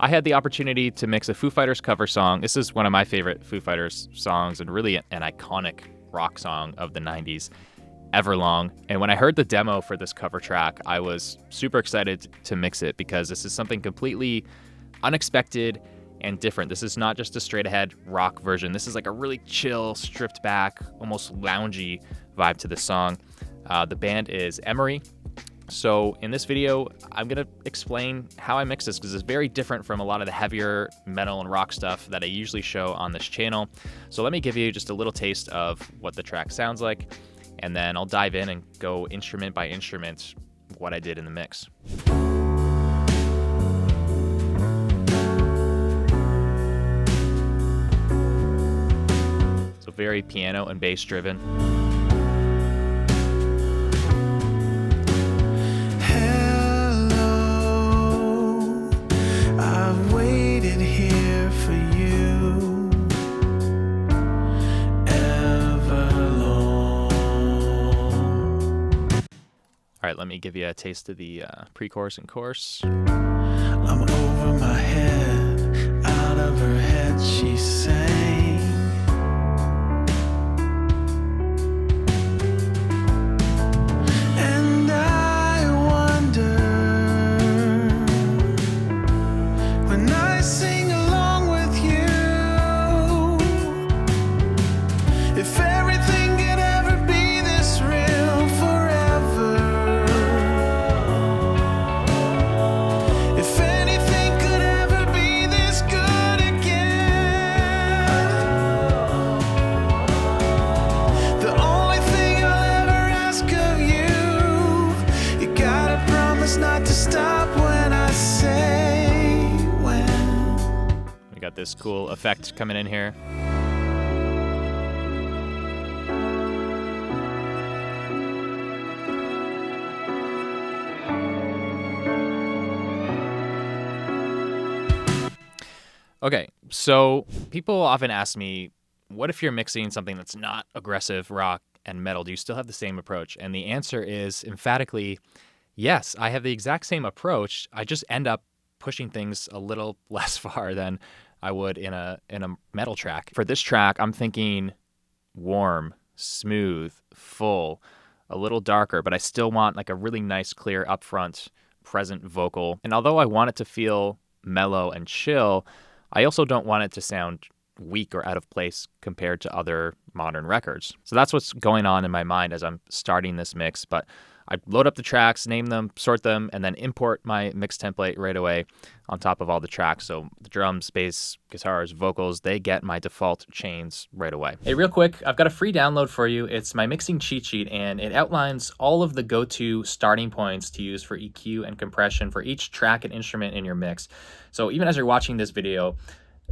I had the opportunity to mix a Foo Fighters cover song. This is one of my favorite Foo Fighters songs and really an iconic rock song of the 90s, Everlong. And when I heard the demo for this cover track, I was super excited to mix it because this is something completely unexpected and different. This is not just a straight ahead rock version. This is like a really chill, stripped back, almost loungy vibe to the song. The band is Emery. So in this video, I'm going to explain how I mix this because it's very different from a lot of the heavier metal and rock stuff that I usually show on this channel. So let me give you just a little taste of what the track sounds like, and then I'll dive in and go instrument by instrument what I did in the mix. So very piano and bass driven. All right, let me give you a taste of the pre-chorus and chorus. I'm over my head, out of her head she sang. And I wonder, when I sing along with you, if everything could ever be this real forever. If anything could ever be this good again. The only thing I'll ever ask of you, you gotta promise not to stop when I say when. We got this cool effect coming in here. Okay, so people often ask me, what if you're mixing something that's not aggressive rock and metal? Do you still have the same approach? And the answer is emphatically, yes, I have the exact same approach. I just end up pushing things a little less far than I would in a metal track. For this track, I'm thinking warm, smooth, full, a little darker, but I still want like a really nice, clear, upfront, present vocal. And although I want it to feel mellow and chill, I also don't want it to sound weak or out of place compared to other modern records. So that's what's going on in my mind as I'm starting this mix. But I load up the tracks, name them, sort them, and then import my mix template right away on top of all the tracks. So the drums, bass, guitars, vocals, they get my default chains right away. Hey, real quick, I've got a free download for you. It's my mixing cheat sheet, and it outlines all of the go-to starting points to use for EQ and compression for each track and instrument in your mix. So even as you're watching this video,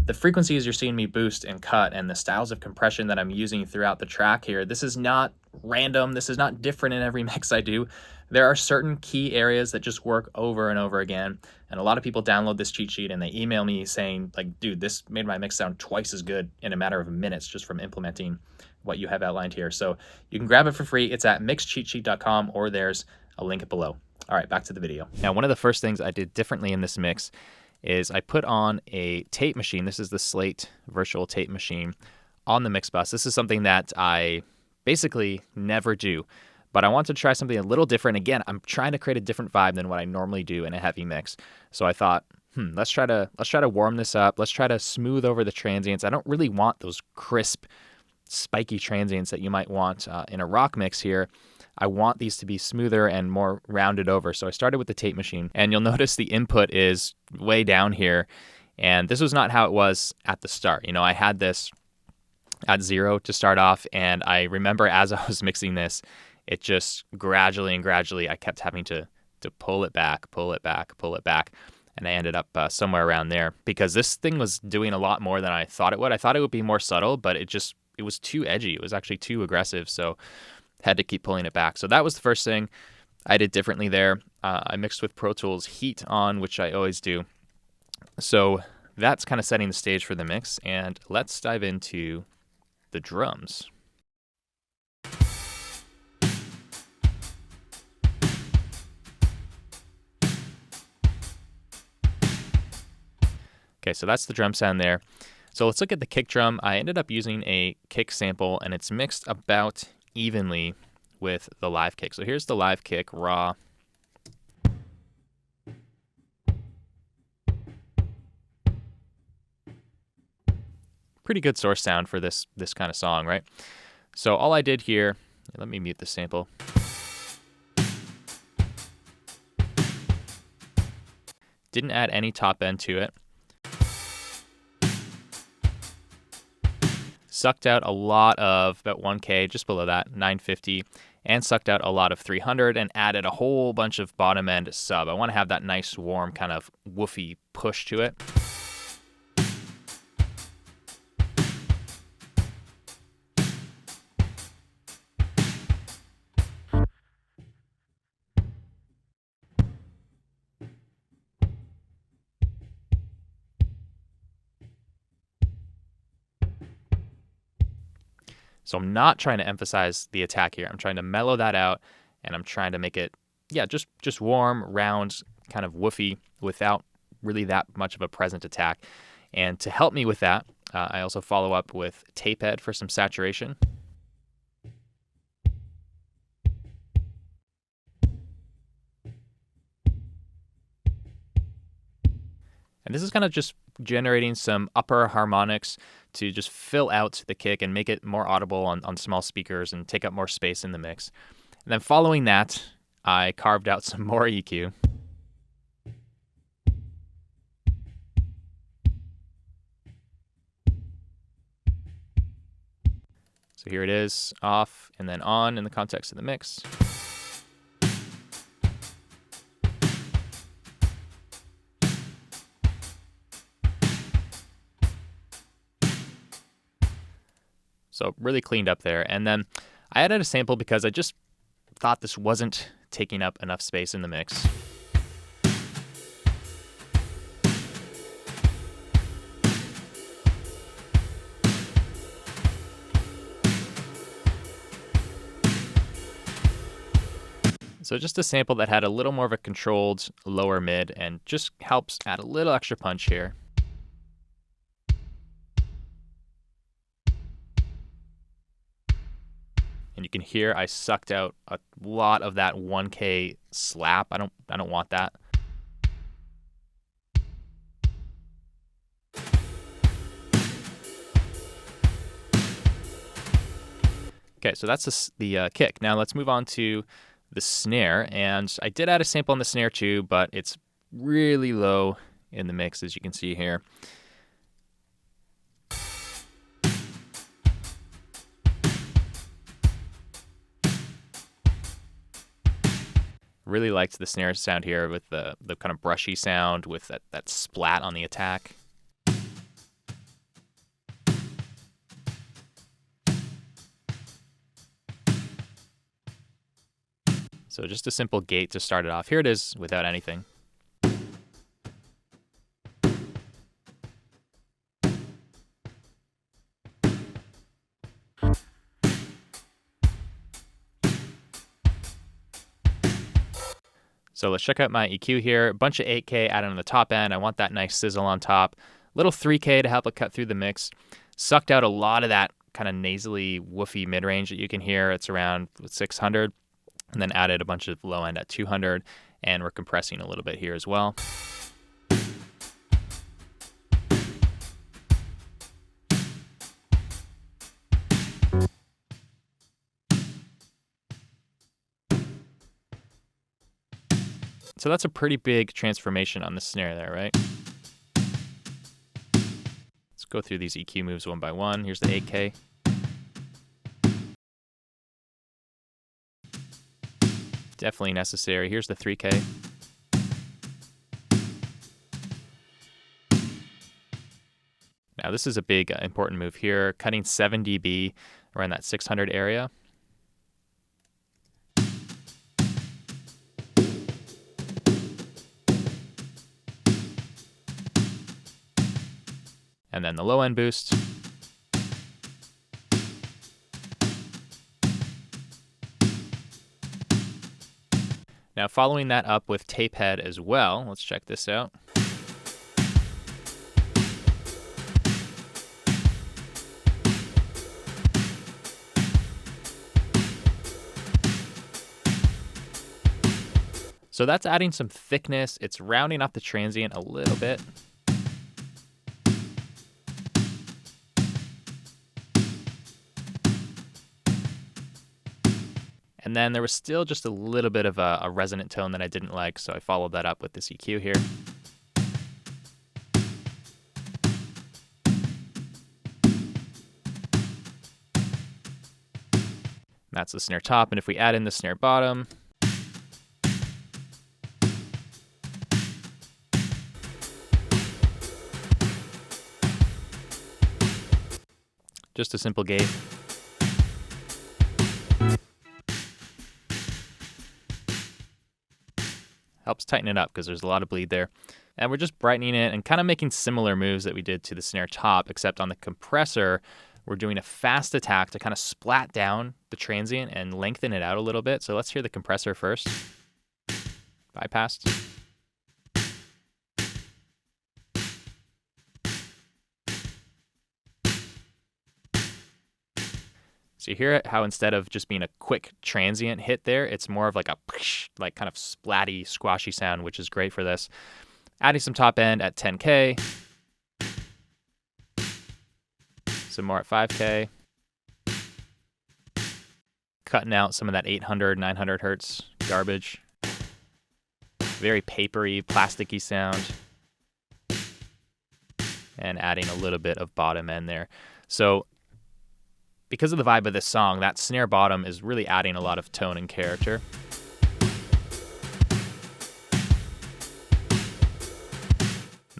the frequencies you're seeing me boost and cut and the styles of compression that I'm using throughout the track here, this is not random. This is not different in every mix I do. There are certain key areas that just work over and over again. And a lot of people download this cheat sheet and they email me saying like, dude, this made my mix sound twice as good in a matter of minutes just from implementing what you have outlined here. So you can grab it for free. It's at mixcheatsheet.com, or there's a link below. All right, back to the video. Now, one of the first things I did differently in this mix is I put on a tape machine. This is the Slate virtual tape machine on the mix bus. This is something that I basically never do, but I want to try something a little different. Again, I'm trying to create a different vibe than what I normally do in a heavy mix. So I thought, let's try to warm this up. Let's try to smooth over the transients. I don't really want those crisp, spiky transients that you might want in a rock mix here. I want these to be smoother and more rounded over. So I started with the tape machine, and you'll notice the input is way down here. And this was not how it was at the start. You know, I had this at 0 to start off, and I remember as I was mixing this, it just gradually I kept having to pull it back, and I ended up somewhere around there because this thing was doing a lot more than I thought it would. I thought it would be more subtle, but it was too edgy. It was actually too aggressive, so had to keep pulling it back. So that was the first thing I did differently there. I mixed with Pro Tools Heat on, which I always do. So that's kind of setting the stage for the mix, and let's dive into the drums. Okay, so that's the drum sound there. So let's look at the kick drum. I ended up using a kick sample, and it's mixed about evenly with the live kick. So here's the live kick, raw. Pretty good source sound for this kind of song, right? So all I did here, let me mute the sample. Didn't add any top end to it. Sucked out a lot of about 1K, just below that, 950, and sucked out a lot of 300 and added a whole bunch of bottom end sub. I want to have that nice, warm, kind of woofy push to it. So I'm not trying to emphasize the attack here. I'm trying to mellow that out, and I'm trying to make it, yeah, just warm, round, kind of woofy without really that much of a present attack. And to help me with that, I also follow up with tape head for some saturation. And this is kind of just generating some upper harmonics to just fill out the kick and make it more audible on small speakers and take up more space in the mix. And then following that, I carved out some more EQ. So here it is, off and then on in the context of the mix. So really cleaned up there. And then I added a sample because I just thought this wasn't taking up enough space in the mix. So just a sample that had a little more of a controlled lower mid and just helps add a little extra punch here. And you can hear I sucked out a lot of that 1K slap. I don't want that. Okay, so that's the kick. Now let's move on to the snare. And I did add a sample on the snare too, but it's really low in the mix, as you can see here. Really liked the snare sound here with the kind of brushy sound with that splat on the attack. So just a simple gate to start it off. Here it is without anything. So let's check out my EQ here. A bunch of 8K added on the top end. I want that nice sizzle on top. Little 3K to help it cut through the mix. Sucked out a lot of that kind of nasally, woofy mid-range that you can hear. It's around 600. And then added a bunch of low end at 200. And we're compressing a little bit here as well. So that's a pretty big transformation on the snare there, right? Let's go through these EQ moves one by one. Here's the 8K. Definitely necessary. Here's the 3K. Now this is a big important move here, cutting 7 dB around that 600 area. And then the low end boost. Now following that up with tape head as well. Let's check this out. So that's adding some thickness. It's rounding off the transient a little bit. And then there was still just a little bit of a resonant tone that I didn't like, so I followed that up with this EQ here. That's the snare top, and if we add in the snare bottom, just a simple gate. Helps tighten it up because there's a lot of bleed there. And we're just brightening it and kind of making similar moves that we did to the snare top, except on the compressor, we're doing a fast attack to kind of splat down the transient and lengthen it out a little bit. So let's hear the compressor first. Bypassed. So you hear it, how instead of just being a quick transient hit there, it's more of like a like kind of splatty, squashy sound, which is great for this. Adding some top end at 10K. Some more at 5K. Cutting out some of that 800, 900 hertz garbage. Very papery, plasticky sound. And adding a little bit of bottom end there. So because of the vibe of this song, that snare bottom is really adding a lot of tone and character.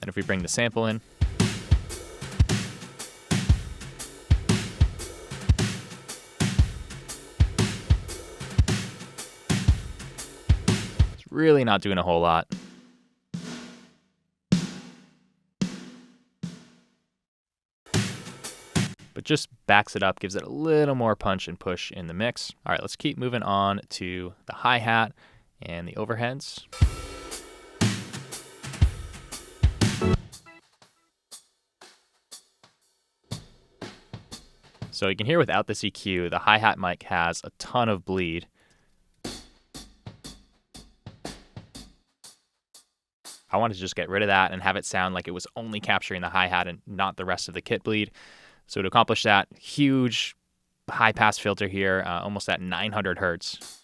And if we bring the sample in, it's really not doing a whole lot. But just backs it up, gives it a little more punch and push in the mix. All right, let's keep moving on to the hi-hat and the overheads. So you can hear without this EQ, the hi-hat mic has a ton of bleed. I wanted to just get rid of that and have it sound like it was only capturing the hi-hat and not the rest of the kit bleed. So to accomplish that, huge high-pass filter here, almost at 900 hertz.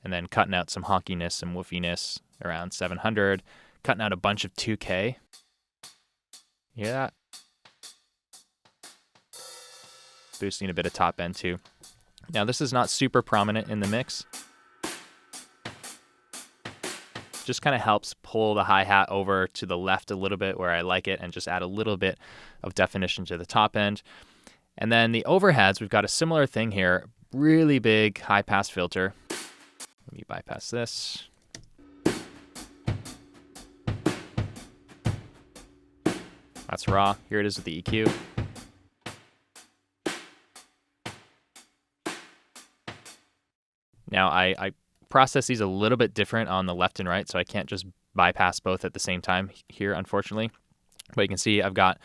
And then cutting out some honkiness, some woofiness around 700. Cutting out a bunch of 2K. Hear that? Boosting a bit of top end too. Now this is not super prominent in the mix. Just kind of helps pull the hi-hat over to the left a little bit where I like it and just add a little bit of definition to the top end. And then the overheads, we've got a similar thing here. Really big high-pass filter. Let me bypass this. That's raw. Here it is with the EQ. Now I process these a little bit different on the left and right, so I can't just bypass both at the same time here, unfortunately. But you can see I've got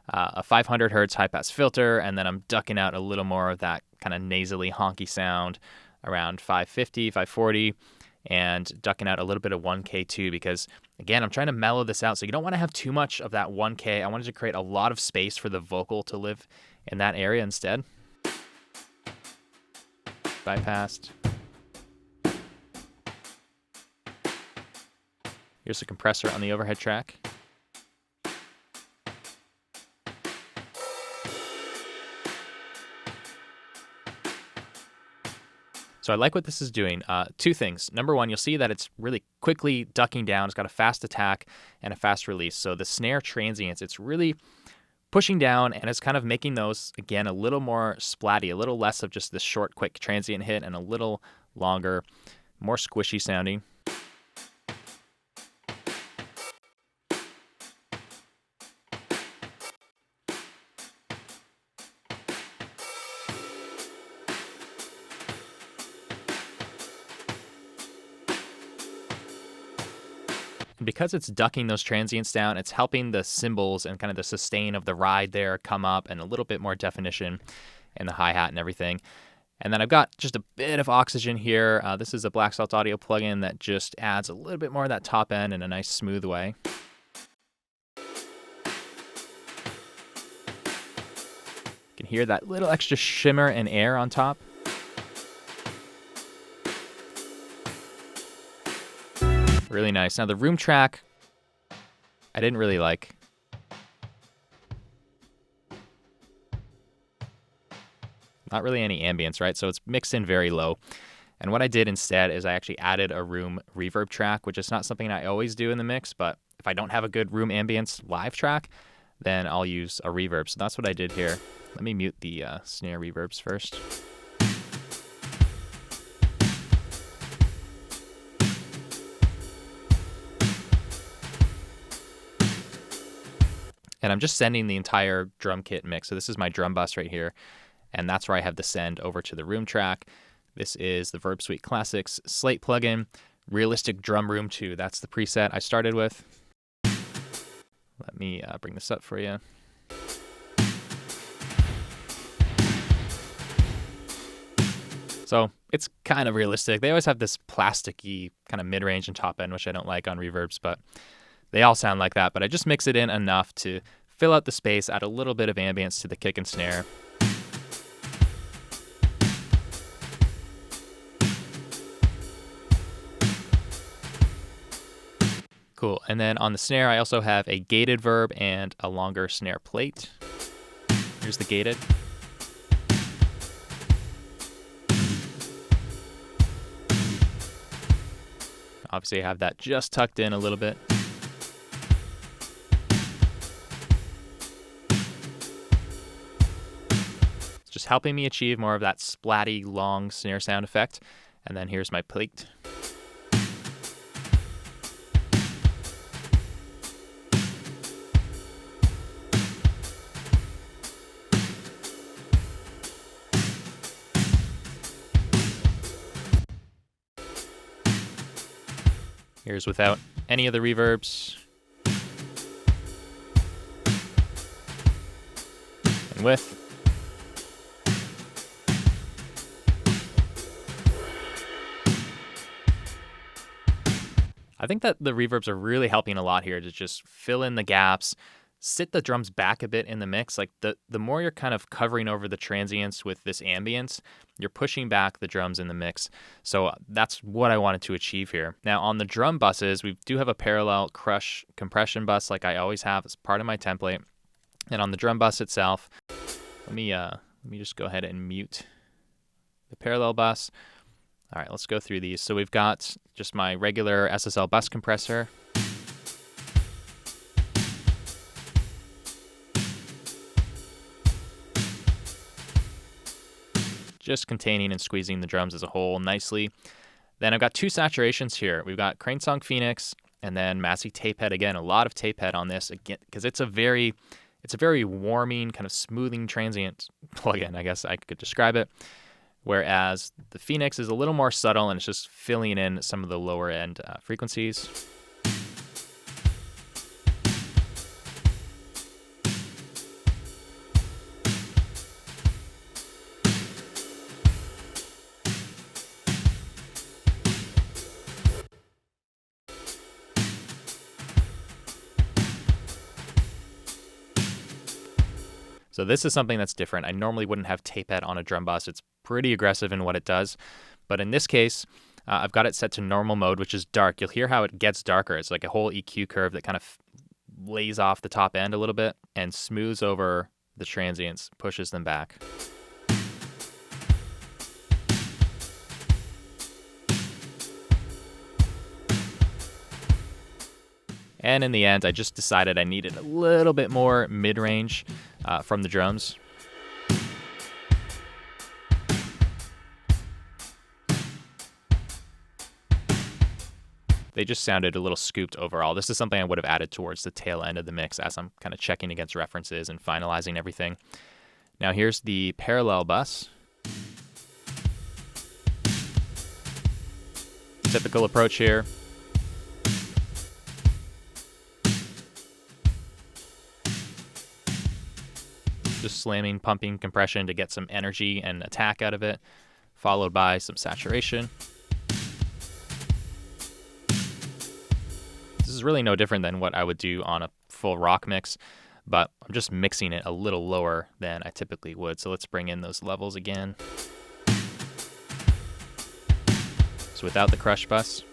a 500 hertz high pass filter, and then I'm ducking out a little more of that kind of nasally honky sound around 550, 540, and ducking out a little bit of 1K too, because again, I'm trying to mellow this out. So you don't want to have too much of that 1K. I wanted to create a lot of space for the vocal to live in that area instead. Bypassed. Here's the compressor on the overhead track. So I like what this is doing. Two things. Number one, you'll see that it's really quickly ducking down. It's got a fast attack and a fast release. So the snare transients, it's really pushing down, and it's kind of making those, again, a little more splatty, a little less of just this short, quick transient hit, and a little longer, more squishy sounding. And because it's ducking those transients down, it's helping the cymbals and kind of the sustain of the ride there come up, and a little bit more definition in the hi-hat and everything. And then I've got just a bit of oxygen here. This is a Black Salt Audio plugin that just adds a little bit more of that top end in a nice smooth way. You can hear that little extra shimmer and air on top. Really nice. Now the room track, I didn't really like. Not really any ambience, right? So it's mixed in very low. And what I did instead is I actually added a room reverb track, which is not something I always do in the mix, but if I don't have a good room ambience live track, then I'll use a reverb. So that's what I did here. Let me mute the snare reverbs first. And I'm just sending the entire drum kit mix. So this is my drum bus right here. And that's where I have the send over to the room track. This is the Verb Suite Classics Slate plugin. Realistic Drum Room 2. That's the preset I started with. Let me bring this up for you. So it's kind of realistic. They always have this plasticky kind of mid-range and top end, which I don't like on reverbs, but they all sound like that. But I just mix it in enough to fill out the space, add a little bit of ambience to the kick and snare. Cool. And then on the snare, I also have a gated verb and a longer snare plate. Here's the gated. Obviously, I have that just tucked in a little bit. It's just helping me achieve more of that splatty, long snare sound effect. And then here's my plate. Here's without any of the reverbs. And with. I think that the reverbs are really helping a lot here to just fill in the gaps, sit the drums back a bit in the mix. Like the more you're kind of covering over the transients with this ambience, you're pushing back the drums in the mix. So that's what I wanted to achieve here. Now on the drum buses, we do have a parallel crush compression bus like I always have as part of my template. And on the drum bus itself, let me just go ahead and mute the parallel bus. All right, let's go through these. So we've got just my regular SSL bus compressor. Just containing and squeezing the drums as a whole nicely. Then I've got two saturations here. We've got Crane Song Phoenix and then Massey Tape Head. Again, a lot of tape head on this again because it's a very warming, kind of smoothing transient plugin, I guess I could describe it. Whereas the Phoenix is a little more subtle and it's just filling in some of the lower end frequencies. So this is something that's different. I normally wouldn't have tape head on a drum bus. It's pretty aggressive in what it does. But in this case, I've got it set to normal mode, which is dark. You'll hear how it gets darker. It's like a whole EQ curve that kind of lays off the top end a little bit and smooths over the transients, pushes them back. And in the end, I just decided I needed a little bit more mid-range from the drums. They just sounded a little scooped overall. This is something I would have added towards the tail end of the mix as I'm kind of checking against references and finalizing everything. Now here's the parallel bus. Typical approach here. Just slamming, pumping compression to get some energy and attack out of it. followed by some saturation. This is really no different than what I would do on a full rock mix, but I'm just mixing it a little lower than I typically would. So let's bring in those levels again. So without the crush bus.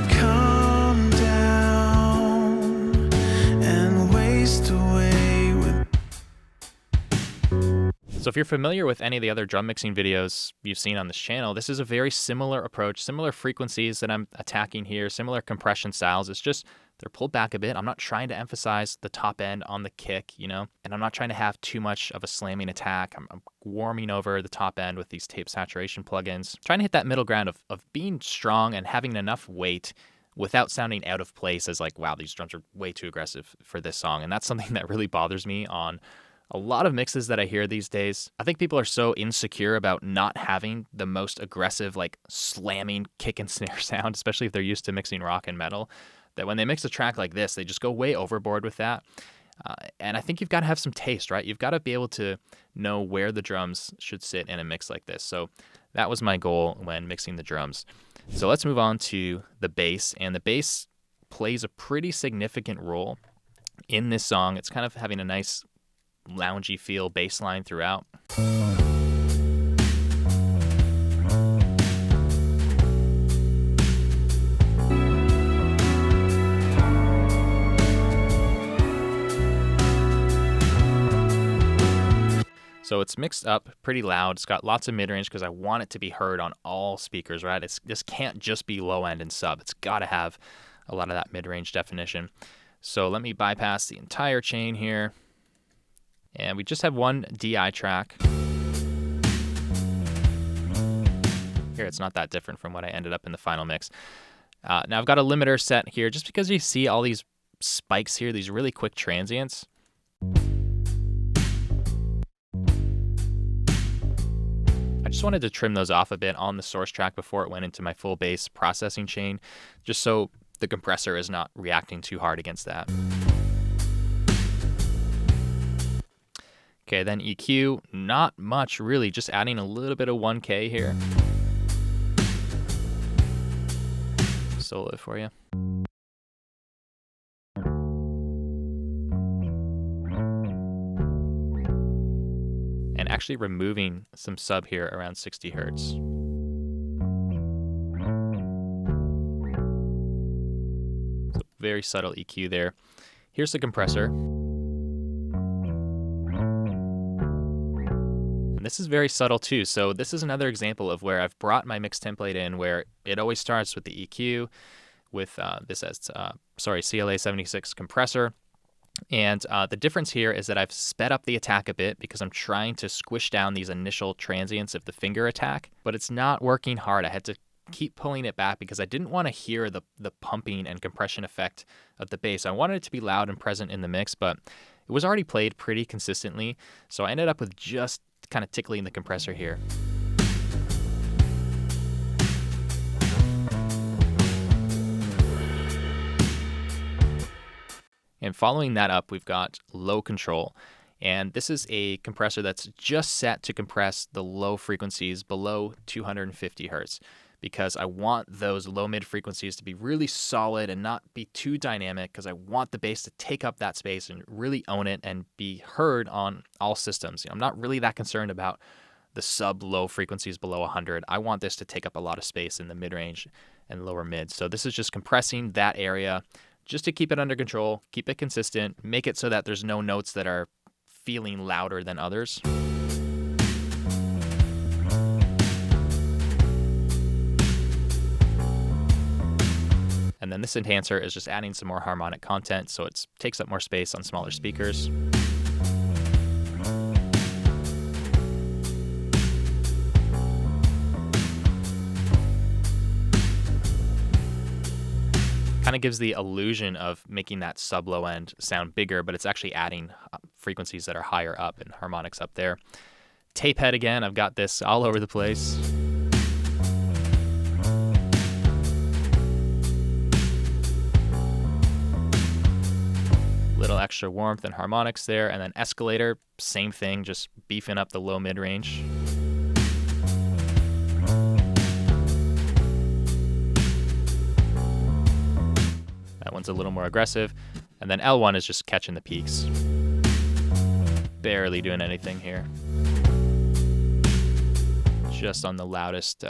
Calm down and waste away with. So if you're familiar with any of the other drum mixing videos you've seen on this channel, this is a very similar approach, similar frequencies that I'm attacking here, similar compression styles. It's just they're pulled back a bit. I'm not trying to emphasize the top end on the kick, you know, and I'm not trying to have too much of a slamming attack. I'm warming over the top end with these tape saturation plugins, trying to hit that middle ground of being strong and having enough weight without sounding out of place as like, wow, these drums are way too aggressive for this song. And that's something that really bothers me on a lot of mixes that I hear these days. I think people are so insecure about not having the most aggressive, like slamming kick and snare sound, especially if they're used to mixing rock and metal, that when they mix a track like this, they just go way overboard with that. And I think you've got to have some taste, right? You've got to be able to know where the drums should sit in a mix like this. So that was my goal when mixing the drums. So let's move on to the bass. And the bass plays a pretty significant role in this song. It's kind of having a nice loungy feel bass line throughout. So it's mixed up pretty loud. It's got lots of mid-range because I want it to be heard on all speakers, right? This can't just be low end and sub. It's got to have a lot of that mid-range definition. So let me bypass the entire chain here. And we just have one DI track. Here, it's not that different from what I ended up in the final mix. Now I've got a limiter set here just because you see all these spikes here, these really quick transients. I just wanted to trim those off a bit on the source track before it went into my full bass processing chain, just so the compressor is not reacting too hard against that. Okay, then EQ, not much really, just adding a little bit of 1K here. Solo it for you. And actually removing some sub here around 60 hertz. So very subtle EQ there. Here's the compressor. This is very subtle too. So this is another example of where I've brought my mix template in where it always starts with the EQ with this as, CLA 76 compressor. And the difference here is that I've sped up the attack a bit because I'm trying to squish down these initial transients of the finger attack, but it's not working hard. I had to keep pulling it back because I didn't want to hear the pumping and compression effect of the bass. I wanted it to be loud and present in the mix, but it was already played pretty consistently. So I ended up with just kind of tickling the compressor here. And following that up, we've got low control. And this is a compressor that's just set to compress the low frequencies below 250 hertz because I want those low mid frequencies to be really solid and not be too dynamic because I want the bass to take up that space and really own it and be heard on all systems. I'm not really that concerned about the sub low frequencies below 100. I want this to take up a lot of space in the mid range and lower mid. So this is just compressing that area just to keep it under control, keep it consistent, make it so that there's no notes that are feeling louder than others. And then this enhancer is just adding some more harmonic content so it takes up more space on smaller speakers. Kind of gives the illusion of making that sub low end sound bigger, but it's actually adding frequencies that are higher up and harmonics up there. Tape head again, I've got this all over the place. extra warmth and harmonics there. And then escalator, same thing, just beefing up the low mid-range. That one's a little more aggressive. And then L1 is just catching the peaks. Barely doing anything here. Just on the loudest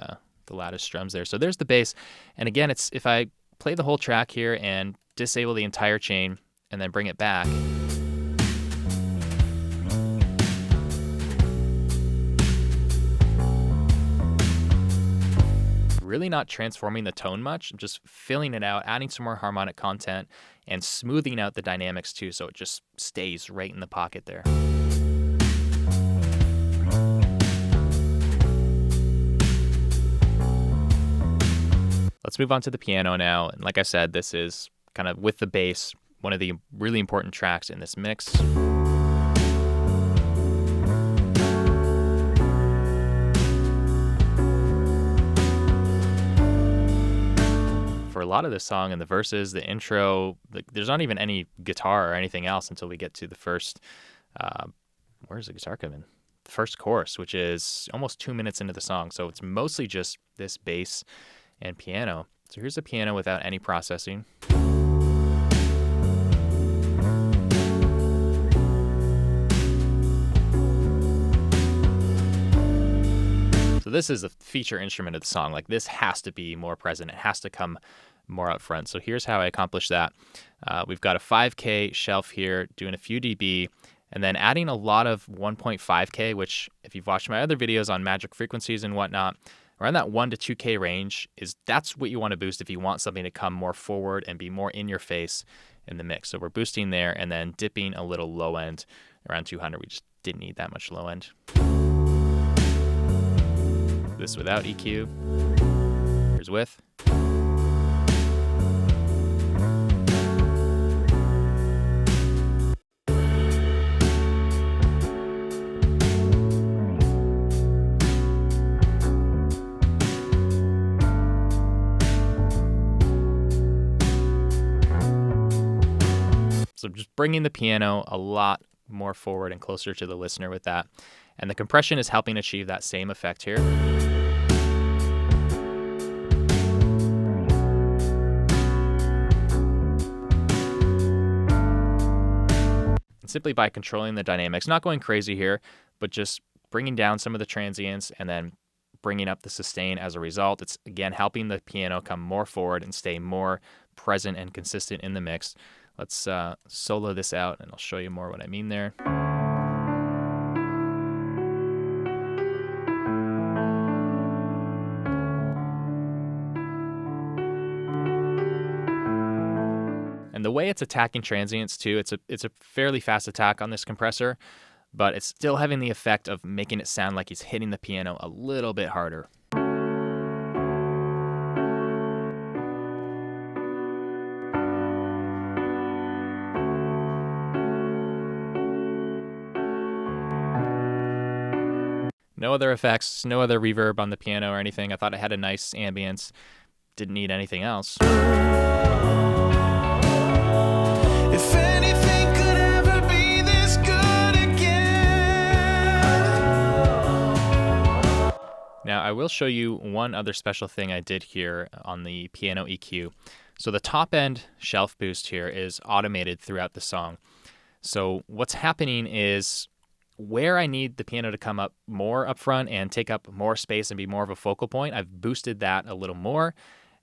strums there. So there's the bass. And again, it's if I play the whole track here and disable the entire chain and then bring it back. Really not transforming the tone much. I'm just filling it out, adding some more harmonic content, and smoothing out the dynamics too, so it just stays right in the pocket there. Let's move on to the piano now. And like I said, this is kind of with the bass, one of the really important tracks in this mix. For a lot of this song and the verses, the intro, there's not even any guitar or anything else until we get to the first, where's the guitar come in? The first chorus, which is almost 2 minutes into the song. So it's mostly just this bass and piano. So here's the piano without any processing. So this is the feature instrument of the song. Like, this has to be more present. It has to come more up front. So here's how I accomplish that. We've got a 5K shelf here, doing a few dB, and then adding a lot of 1.5K, which if you've watched my other videos on magic frequencies and whatnot, around that 1 to 2K range, that's what you want to boost if you want something to come more forward and be more in your face in the mix. So we're boosting there and then dipping a little low end around 200. We just didn't need that much low end. This without EQ. Here's with. So just bringing the piano a lot more forward and closer to the listener with that. And the compression is helping achieve that same effect here. And simply by controlling the dynamics, not going crazy here, but just bringing down some of the transients and then bringing up the sustain as a result. It's, again, helping the piano come more forward and stay more present and consistent in the mix. Let's solo this out, and I'll show you more what I mean there. And the way it's attacking transients too, it's a fairly fast attack on this compressor, but it's still having the effect of making it sound like he's hitting the piano a little bit harder. No other effects, no other reverb on the piano or anything. I thought it had a nice ambience. Didn't need anything else. If anything could ever be this good again. Now, I will show you one other special thing I did here on the piano EQ. So the top end shelf boost here is automated throughout the song. So what's happening is, where I need the piano to come up more up front and take up more space and be more of a focal point, I've boosted that a little more.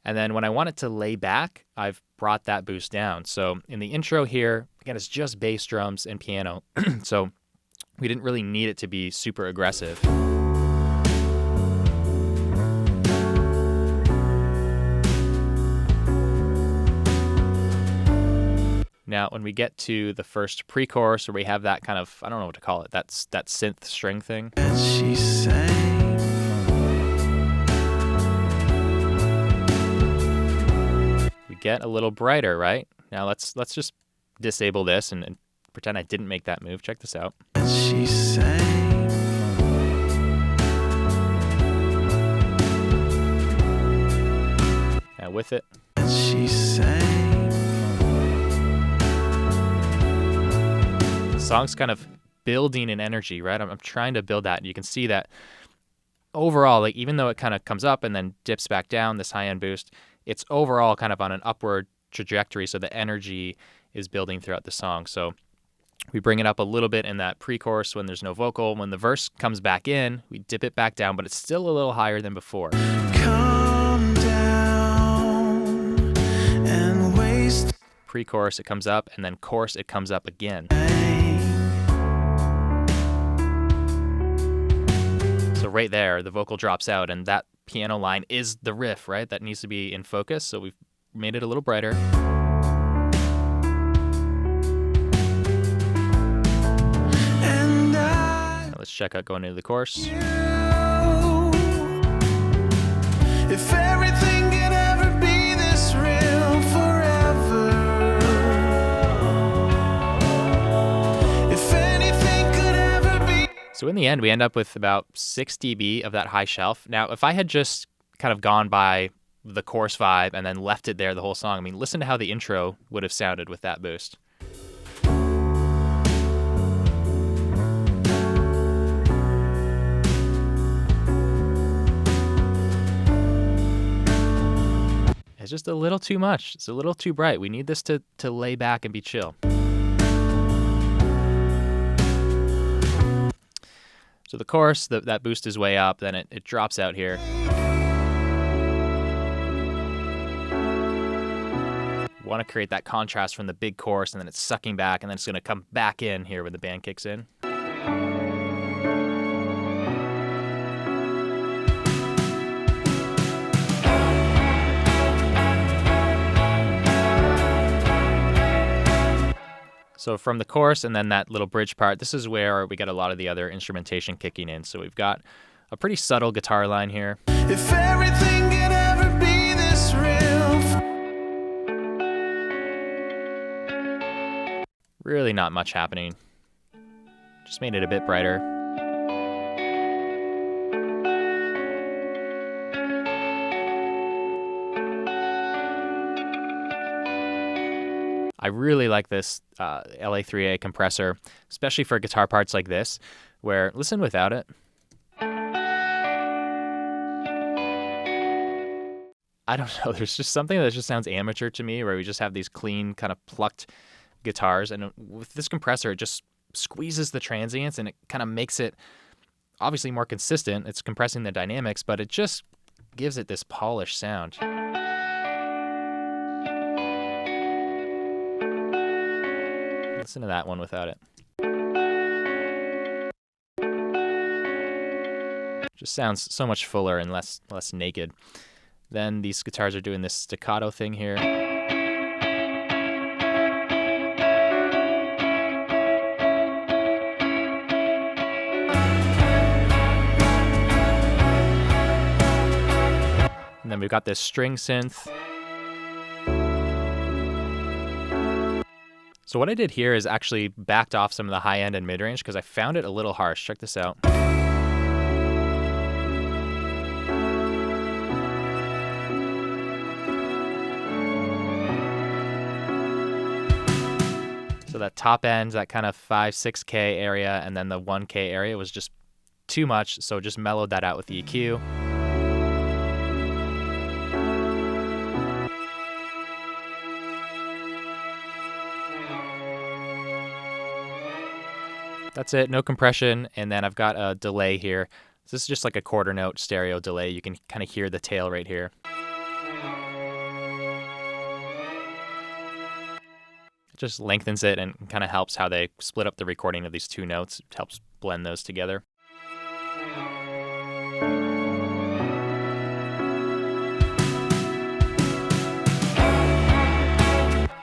And then when I want it to lay back, I've brought that boost down. So in the intro here, again, it's just bass, drums, and piano. So we didn't really need it to be super aggressive. Now, when we get to the first pre-chorus, where we have that kind of, I don't know what to call it, that synth string thing. And she sang. We get a little brighter, right? Now let's just disable this and pretend I didn't make that move. Check this out. And she sang. Now with it. And she sang. song's kind of building in energy, right? I'm trying to build that. And you can see that overall, like even though it kind of comes up and then dips back down, this high end boost, it's overall kind of on an upward trajectory. So the energy is building throughout the song. So we bring it up a little bit in that pre-chorus when there's no vocal. When the verse comes back in, we dip it back down, but it's still a little higher than before. Come down and waste. Pre-chorus, it comes up, and then chorus, it comes up again. So right there, the vocal drops out, and that piano line is the riff, right? That needs to be in focus, so we've made it a little brighter. Now let's check out going into the chorus. If everything could ever be this real forever, if anything could ever be. So in the end, we end up with about 6 dB of that high shelf. Now, if I had just kind of gone by the chorus vibe and then left it there the whole song, I mean, listen to how the intro would have sounded with that boost. It's just a little too much. It's a little too bright. We need this to lay back and be chill. So the chorus, that boost is way up, then it drops out here. Want to create that contrast from the big chorus, and then it's sucking back, and then it's going to come back in here when the band kicks in. So from the chorus and then that little bridge part, this is where we get a lot of the other instrumentation kicking in. So we've got a pretty subtle guitar line here. If everything could ever be this real. Really not much happening. Just made it a bit brighter. I really like this LA3A compressor, especially for guitar parts like this, where, listen without it. I don't know, there's just something that just sounds amateur to me, where we just have these clean, kind of plucked guitars, and with this compressor, it just squeezes the transients, and it kind of makes it obviously more consistent. It's compressing the dynamics, but it just gives it this polished sound. Listen to that one without it. Just sounds so much fuller and less naked. Then these guitars are doing this staccato thing here. And then we've got this string synth. So what I did here is actually backed off some of the high end and mid range because I found it a little harsh. Check this out. So that top end, that kind of 5-6K area, and then the 1K area was just too much. So just mellowed that out with the EQ. That's it, no compression, and then I've got a delay here. So this is just like a quarter note stereo delay. You can kind of hear the tail right here. It just lengthens it and kind of helps how they split up the recording of these two notes. It helps blend those together.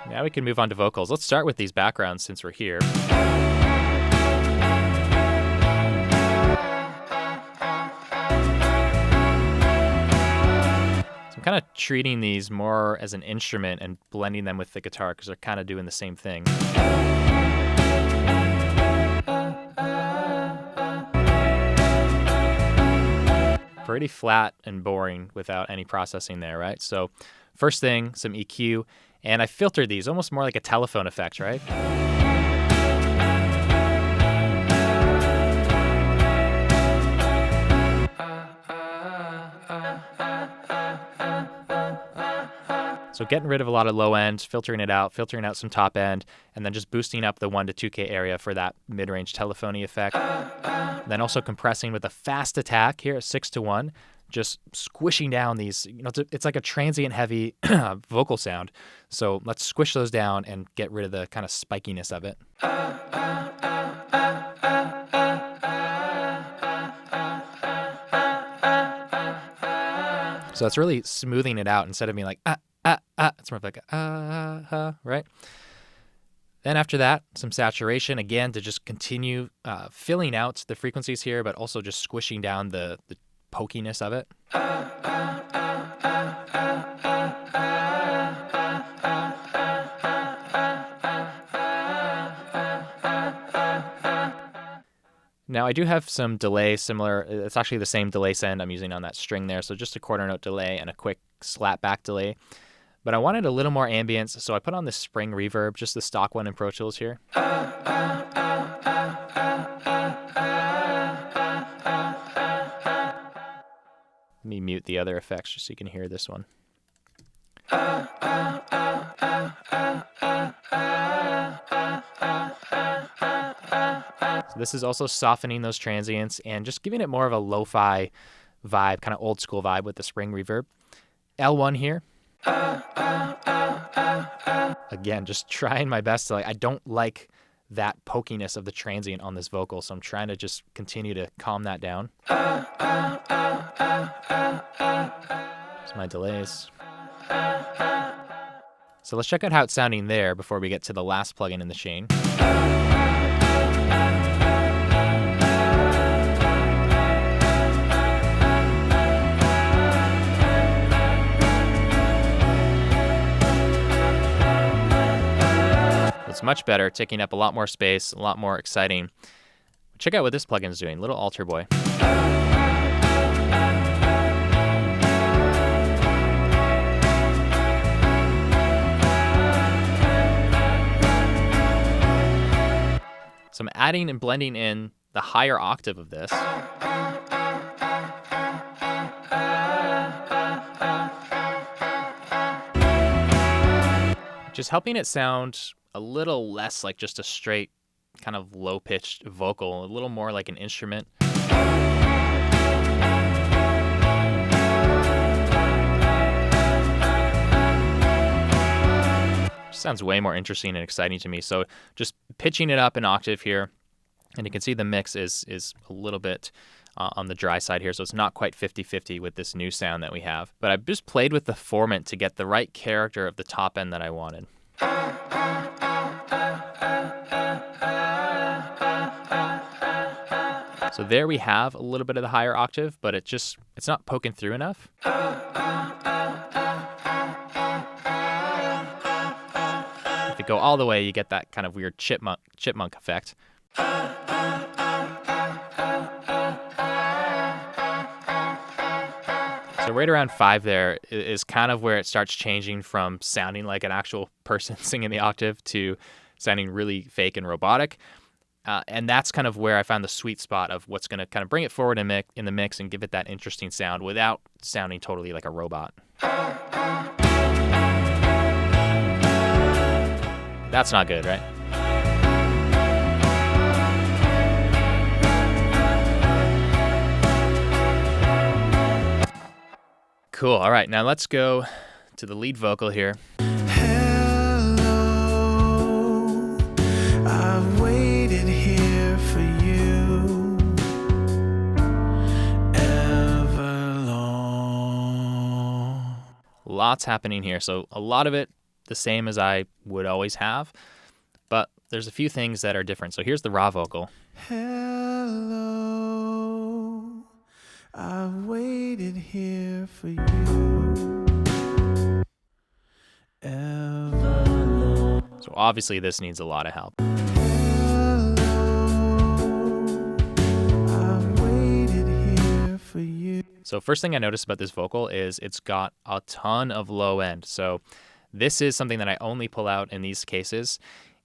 Now we can move on to vocals. Let's start with these backgrounds since we're here. I'm kind of treating these more as an instrument and blending them with the guitar because they're kind of doing the same thing. Pretty flat and boring without any processing there, right? So first thing, some EQ, and I filtered these almost more like a telephone effect, right? So getting rid of a lot of low end, filtering out some top end, and then just boosting up the 1 to 2K area for that mid-range telephony effect. Then also compressing with a fast attack here at 6 to 1, just squishing down these, it's like a transient heavy vocal sound. So let's squish those down and get rid of the kind of spikiness of it. So it's really smoothing it out instead of being like, it's more of like, right? Then after that, some saturation, again, to just continue filling out the frequencies here, but also just squishing down the pokiness of it. Now I do have some delay similar. It's actually the same delay send I'm using on that string there. So just a quarter note delay and a quick slap back delay. But I wanted a little more ambience, so I put on this spring reverb, just the stock one in Pro Tools here. Let me mute the other effects just so you can hear this one. So this is also softening those transients and just giving it more of a lo-fi vibe, kind of old school vibe with the spring reverb. L1 here. Again, just trying my best to I don't like that pokiness of the transient on this vocal, so I'm trying to just continue to calm that down. There's my delays. So let's check out how it's sounding there before we get to the last plugin in the chain. It's much better, taking up a lot more space, a lot more exciting. Check out what this plugin is doing, little altar boy. So I'm adding and blending in the higher octave of this. Just helping it sound a little less like just a straight kind of low-pitched vocal, a little more like an instrument. Sounds way more interesting and exciting to me. So just pitching it up an octave here, and you can see the mix is a little bit on the dry side here, so it's not quite 50-50 with this new sound that we have. But I've just played with the formant to get the right character of the top end that I wanted. So there we have a little bit of the higher octave, but it's not poking through enough. If you go all the way, you get that kind of weird chipmunk effect. So right around 5 there is kind of where it starts changing from sounding like an actual person singing the octave to sounding really fake and robotic. And that's kind of where I found the sweet spot of what's going to kind of bring it forward in the mix and give it that interesting sound without sounding totally like a robot. That's not good, right? Cool. All right, now let's go to the lead vocal here. Hello, I've waited here for you everlong. Lots happening here. So a lot of it the same as I would always have, but there's a few things that are different. So here's the raw vocal. Hello, I've waited here for you everlong. So obviously this needs a lot of help. So first thing I noticed about this vocal is it's got a ton of low end. So this is something that I only pull out in these cases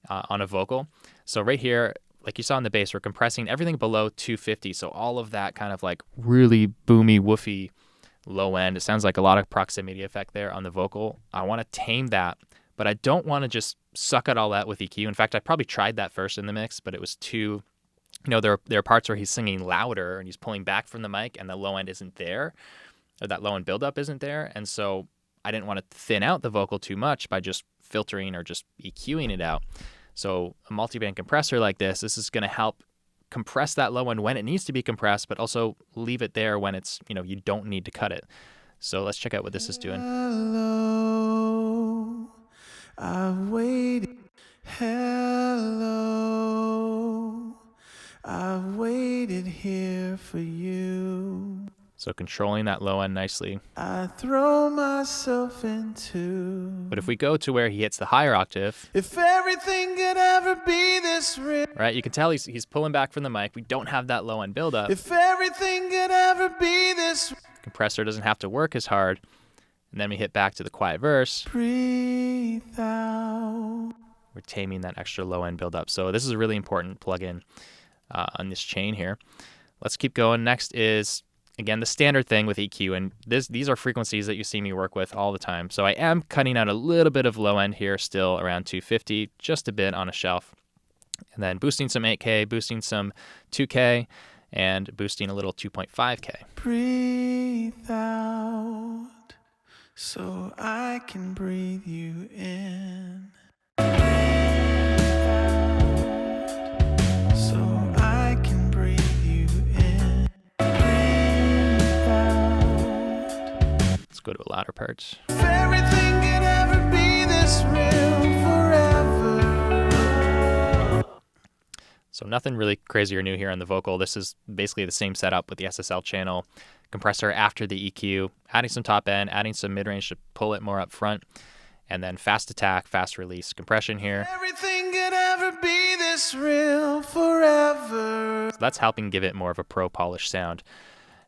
on a vocal. So right here, like you saw in the bass, we're compressing everything below 250. So all of that kind of like really boomy, woofy low end. It sounds like a lot of proximity effect there on the vocal. I want to tame that, but I don't want to just suck it all out with EQ. In fact, I probably tried that first in the mix, but it was too, there are parts where he's singing louder and he's pulling back from the mic and the low end isn't there, or that low end buildup isn't there. And so I didn't want to thin out the vocal too much by just filtering or just EQing it out. So a multiband compressor like this is going to help compress that low end when it needs to be compressed, but also leave it there when it's, you don't need to cut it. So let's check out what this is doing. Hello, I've waited. Hello, I've waited here for you. So controlling that low end nicely. I throw myself into. But if we go to where he hits the higher octave, if everything could ever be this real. Right, you can tell he's pulling back from the mic. We don't have that low end buildup. If everything could ever be this. Compressor doesn't have to work as hard. And then we hit back to the quiet verse. Breathe out. We're taming that extra low end buildup. So this is a really important plugin on this chain here. Let's keep going. Next is, again, the standard thing with EQ, and these are frequencies that you see me work with all the time. So I am cutting out a little bit of low end here, still around 250, just a bit on a shelf. And then boosting some 8K, boosting some 2K, and boosting a little 2.5K. Breathe out so I can breathe you in. Breathe out so I can breathe you in. Breathe out. Let's go to a louder part. If everything could ever be this real forever. So nothing really crazy or new here on the vocal. This is basically the same setup with the SSL channel, compressor after the EQ, adding some top end, adding some mid-range to pull it more up front, and then fast attack, fast release compression here. Everything could ever be this real forever. So that's helping give it more of a pro polished sound.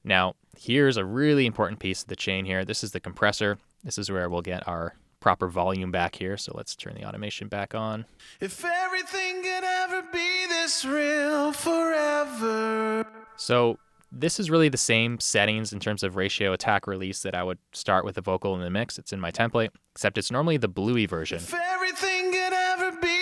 Now, here's a really important piece of the chain here. This is the compressor. This is where we'll get our proper volume back here. So let's turn the automation back on. If everything could ever be this real forever. So this is really the same settings in terms of ratio, attack, release that I would start with the vocal in the mix. It's in my template, except it's normally the bluey version. If everything could ever be.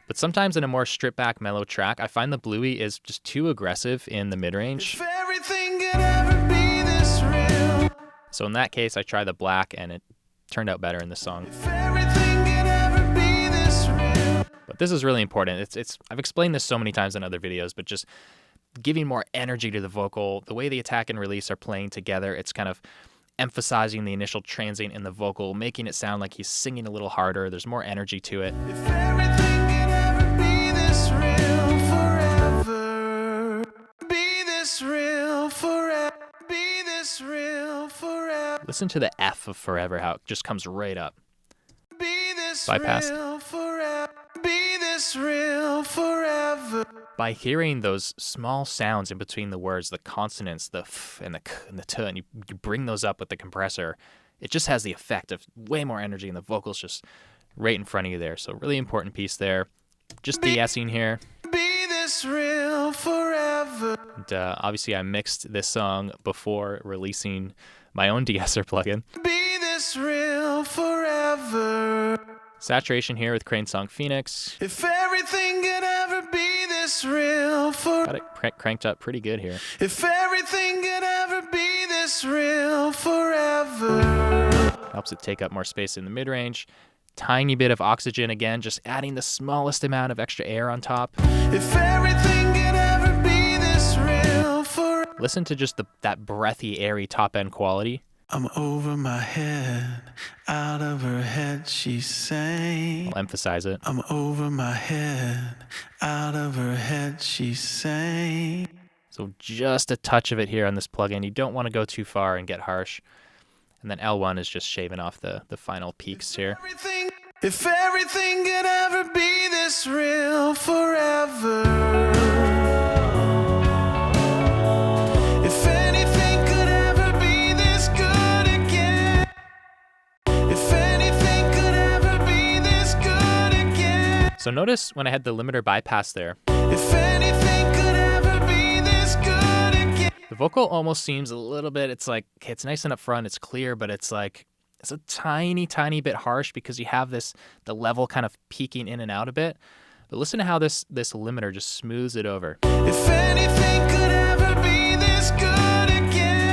But sometimes in a more stripped back mellow track, I find the bluey is just too aggressive in the mid-range. If everything could ever be this real. So in that case, I try the black and it turned out better in the song. If everything could ever be this real. But this is really important. I've explained this so many times in other videos, but just giving more energy to the vocal, the way the attack and release are playing together, it's kind of emphasizing the initial transient in the vocal, making it sound like he's singing a little harder. There's more energy to it. If everything could ever be this real forever. Be this real forever. Be this real forever. Listen to the F of forever, how it just comes right up. Be this Bypassed. real forever. Be this real forever. By hearing those small sounds in between the words, the consonants, the f and the k and the t, and you bring those up with the compressor, it just has the effect of way more energy, and the vocals just right in front of you there. So really important piece there. Just de-essing here. Be this real forever. And, obviously, I mixed this song before releasing my own de-esser plugin. Be this real forever. Saturation here with Crane Song Phoenix. If everything could ever be this real forever. Got it cranked up pretty good here. If everything could ever be this real forever. Helps it take up more space in the mid-range. Tiny bit of oxygen again, just adding the smallest amount of extra air on top. If everything could ever be this real forever. Listen to just that breathy, airy top-end quality. I'm over my head, out of her head, she's saying. I'll emphasize it. I'm over my head, out of her head, she's saying. So just a touch of it here on this plugin. You don't want to go too far and get harsh. And then L1 is just shaving off the final peaks here. If everything could ever be this real forever. If anything could ever be this good again. If anything could ever be this good again. So notice when I had the limiter bypass there, If anything could ever be this good again. The vocal almost seems a little bit, it's like, okay, it's nice and up front, it's clear, but it's like, it's a tiny, tiny bit harsh because you have the level kind of peeking in and out a bit. But listen to how this limiter just smooths it over. If anything could ever be this good again,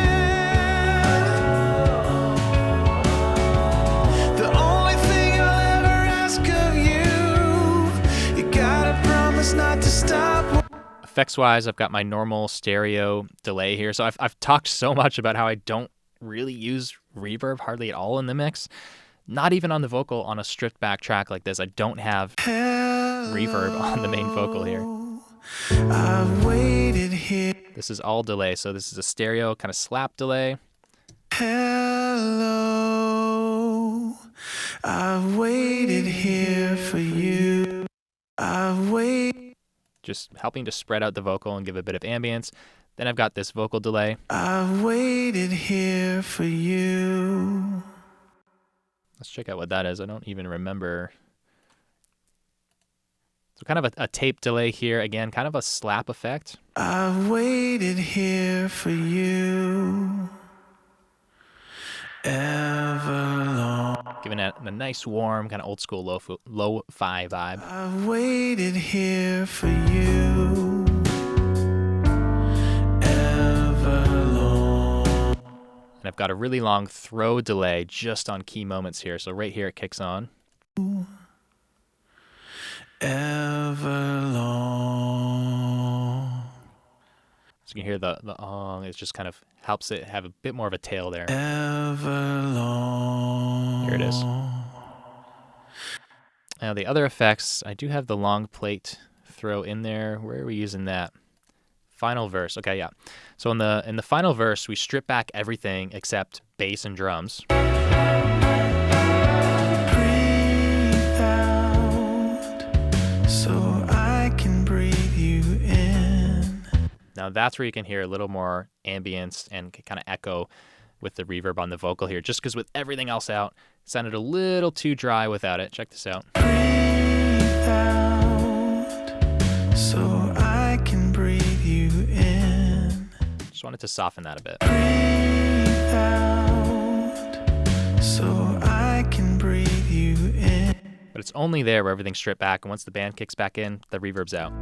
the only thing I'll ever ask of you, you gotta promise not to stop. Effects-wise, I've got my normal stereo delay here. So I've talked so much about how I don't really use reverb hardly at all in the mix. Not even on the vocal on a stripped back track like this. I don't have reverb on the main vocal here. I've waited here. This is all delay. So this is a stereo kind of slap delay. Hello, I've waited here for you. I've waited. Just helping to spread out the vocal and give a bit of ambience. Then I've got this vocal delay. I've waited here for you. Let's check out what that is. I don't even remember. So kind of a tape delay here. Again, kind of a slap effect. I've waited here for you. Everlong. Giving it a nice, warm, kind of old school lo-fi vibe. I've waited here for you. Everlong. And I've got a really long throw delay just on key moments here. So right here it kicks on. Everlong. So you can hear the it just kind of helps it have a bit more of a tail there. Everlong. Here it is. Now the other effects, I do have the long plate throw in there. Where are we using that? Final verse. Okay, yeah. So in the final verse, we strip back everything except bass and drums. Breathe out so I can breathe you in. Now that's where you can hear a little more ambience and kind of echo with the reverb on the vocal here, just because with everything else out, it sounded a little too dry without it. Check this out. Breathe out so I can breathe you in. Just wanted to soften that a bit. Breathe out so I can breathe you in. But it's only there where everything's stripped back, and once the band kicks back in, the reverb's out.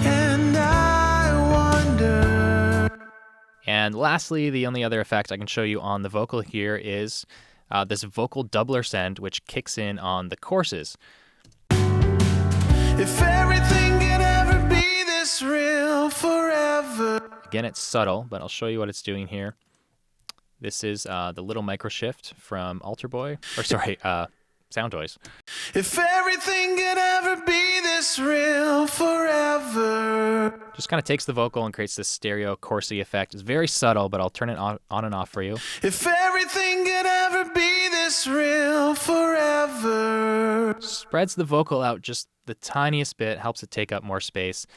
And I wonder. And lastly, the only other effect I can show you on the vocal here is this vocal doubler send, which kicks in on the courses. If everything could ever be this real forever. Again, it's subtle, but I'll show you what it's doing here. This is the little micro shift from Sound Toys. If everything could ever be this real forever. Just kind of takes the vocal and creates this stereo coursey effect. It's very subtle, but I'll turn it on and off for you. If everything could ever be this real forever. Spreads the vocal out just the tiniest bit, helps it take up more space,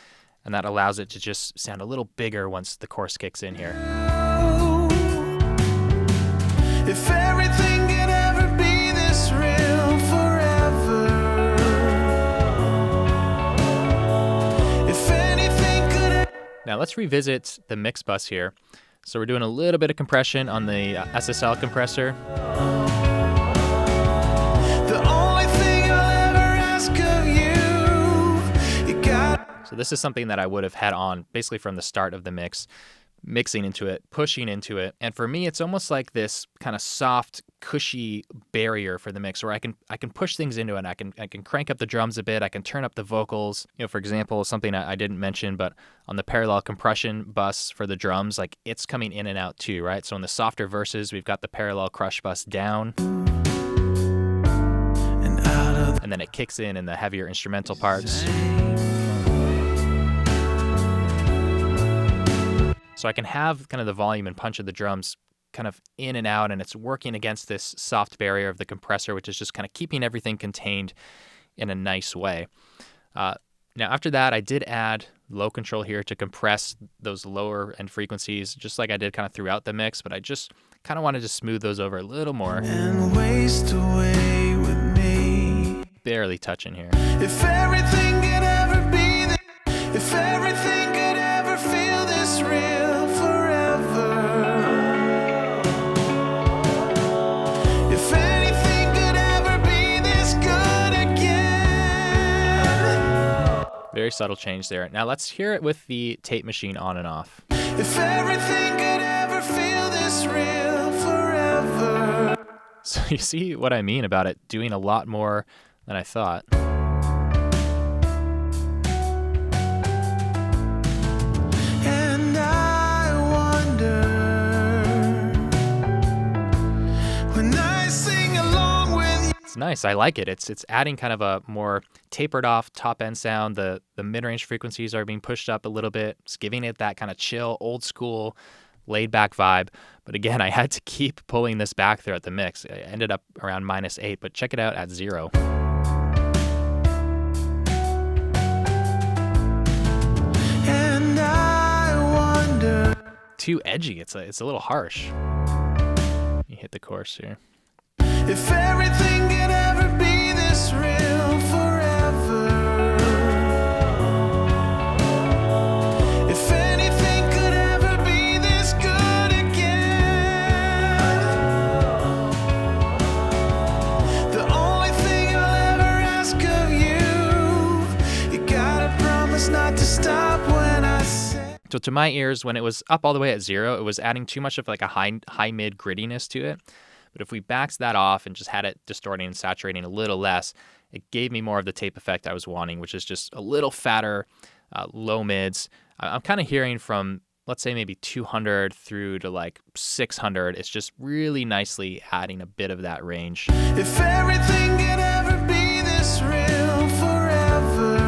and that allows it to just sound a little bigger once the chorus kicks in here. If everything could ever be this real forever. If anything could. Now let's revisit the mix bus here. So we're doing a little bit of compression on the SSL compressor. The only thing I'll ever ask of you, you got. So this is something that I would have had on basically from the start of the mix, mixing into it, pushing into it. And for me, it's almost like this kind of soft, cushy barrier for the mix where I can push things into it. I can crank up the drums a bit. I can turn up the vocals. You know, for example, something I didn't mention, but on the parallel compression bus for the drums, like it's coming in and out too, right? So in the softer verses, we've got the parallel crush bus down. And then it kicks in the heavier instrumental parts. So I can have kind of the volume and punch of the drums kind of in and out, and it's working against this soft barrier of the compressor, which is just kind of keeping everything contained in a nice way. Now, after that, I did add low control here to compress those lower end frequencies, just like I did kind of throughout the mix, but I just kind of wanted to smooth those over a little more. And waste away with me. Barely touching here. If everything could ever be, if everything could ever feel this real forever. subtle change there. Now let's hear it with the tape machine on and off. If everything could ever feel this real forever. So you see what I mean about it doing a lot more than I thought. And I wonder when I sing along with you. It's nice. I like it. It's adding kind of a more tapered off top end sound. The mid-range frequencies are being pushed up a little bit. It's giving it that kind of chill, old school, laid back vibe. But again, I had to keep pulling this back throughout the mix. I ended up around -8, but check it out at 0. And I wonder. Too edgy. It's a little harsh. You hit the chorus here. If everything could ever be this real forever. If anything could ever be this good again. The only thing I'll ever ask of you, you gotta promise not to stop when I say. So to my ears, when it was up all the way at 0, it was adding too much of like a high mid grittiness to it. But if we backed that off and just had it distorting and saturating a little less, it gave me more of the tape effect I was wanting, which is just a little fatter, low mids. I'm kind of hearing from, let's say, maybe 200 through to like 600. It's just really nicely adding a bit of that range. If everything could ever be this real forever.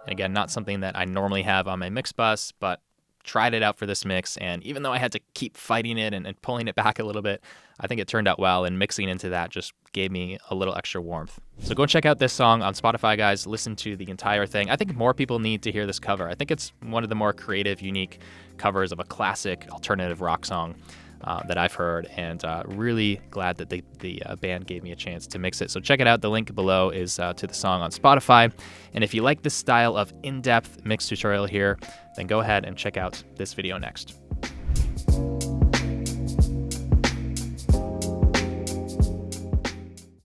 And again, not something that I normally have on my mix bus, but tried it out for this mix, and even though I had to keep fighting it and pulling it back a little bit, I think it turned out well, and mixing into that just gave me a little extra warmth. So go check out this song on Spotify, guys. Listen to the entire thing. I think more people need to hear this cover. I think it's one of the more creative, unique covers of a classic alternative rock song that I've heard, and really glad that the band gave me a chance to mix it. So check it out. The link below is to the song on Spotify. And if you like this style of in-depth mix tutorial here, then go ahead and check out this video next.